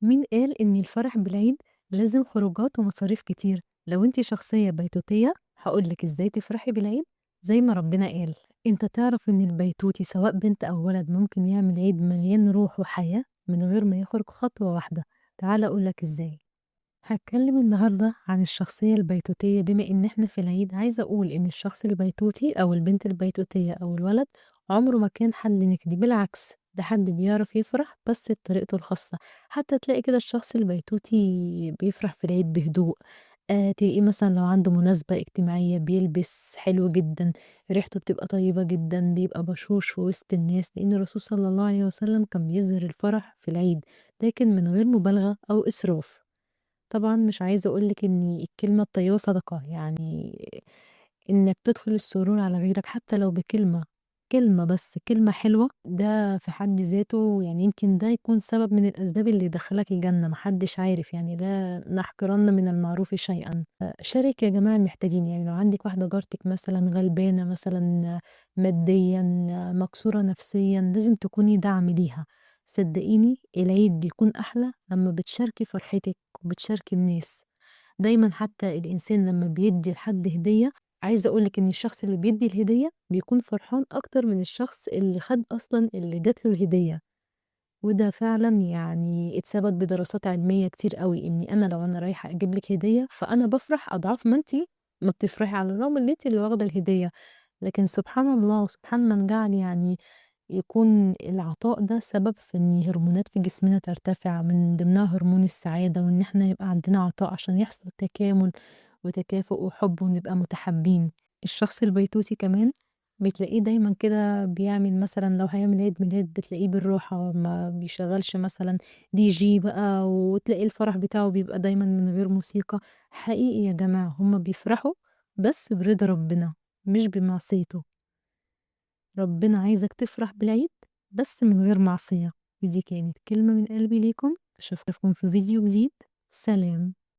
مين قال إن الفرح بالعيد لازم خروجات ومصاريف كتير؟ لو انتِ شخصية بيتوتية هاقول لِك إزاي تفرحي بالعيد زي ما ربنا قال. أنت تعرف إن البيتوتي سواء بنت أو ولد ممكن يعمل عيد مليان روح وحياة من غير ما يخرج خطوة واحدة. تعالَ أقول لك إزاي. هاتكلم النهارده عن الشخصية البيتوتية بما إن إحنا في العيد، عايزة أقول إن الشخص البيتوتي أو البنت البيتوتية أو الولد عمره ما كان حد نكدي، بالعكس ده حد بيعرف يفرح بس بطريقته الخاصة. حتى تلاقي كده الشخص البيتوتي بيفرح في العيد بهدوء، تلاقيه مثلًا لو عنده مناسبة اجتماعية بيلبس حلو جدًا، ريحته بتبقى طيبة جدًا، بيبقى بشوش في وسط الناس، لإن الرسول صلى الله عليه وسلم كان بيظهر الفرح في العيد، لكن من غير مبالغة أو إسراف. طبعًا مش عايزة أقول لِك إن الكلمة الطيبة صدقة، يعني إنك تدخل السرور على غيرك حتى لو بكلمة، كلمة بس، كلمة حلوة، ده في حد ذاته يعني يمكن ده يكون سبب من الأسباب اللي يدخّلك الجنة، ما حدش عارف يعني لا نحقرن من المعروف شيئًا. شارك يا جماعة المحتاجين، يعني لو عندِك واحدة جارتِك مثلًا غلبانة مثلًا ماديًا، مكسورة نفسيًا، لازم تكوني دعم ليها. صدقيني العيد بيكون أحلى لمّا بتشاركي فرحتِك وبتشاركي الناس. دايمًا حتى الإنسان لمّا بيدّي لحد هدية، عايزة أقول لِك إن الشخص اللي بيدّي الهدية بيكون فرحان أكتر من الشخص اللي خَد أصلًا اللي جات له الهدية، وده فعلًا يعني اتثبت بدراسات علمية كتير أوي، إني أنا لو أنا رايحة أجيب لِك هدية، فأنا بافرح أضعاف ما أنتِ ما بتفرحي، على الرغم إن أنتِ اللي واخدة الهدية. لكن سبحان الله وسبحان من جعل يعني يكون العطاء ده سبب في إن هرمونات في جسمنا ترتفع، من ضمنها هرمون السعادة، وإن إحنا يبقى عندنا عطاء عشان يحصل تكامل وتكافؤ وحب ونبقى متحابين. الشخص البيتوتي كمان بتلاقيه دايمًا كده بيعمل مثلًا لو هيعمل عيد ميلاد بتلاقيه بالراحة، ما بيشغّلش مثلًا DJ بقى، وتلاقي الفرح بتاعه بيبقى دايمًا من غير موسيقى. حقيقي يا جماعة هُم بيفرحوا بس برضا ربنا مش بمعصيته. ربنا عايزك تفرح بالعيد بس من غير معصية. ودي كانت كلمة من قلبي ليكم، أشوفكم في فيديو جديد. سلام.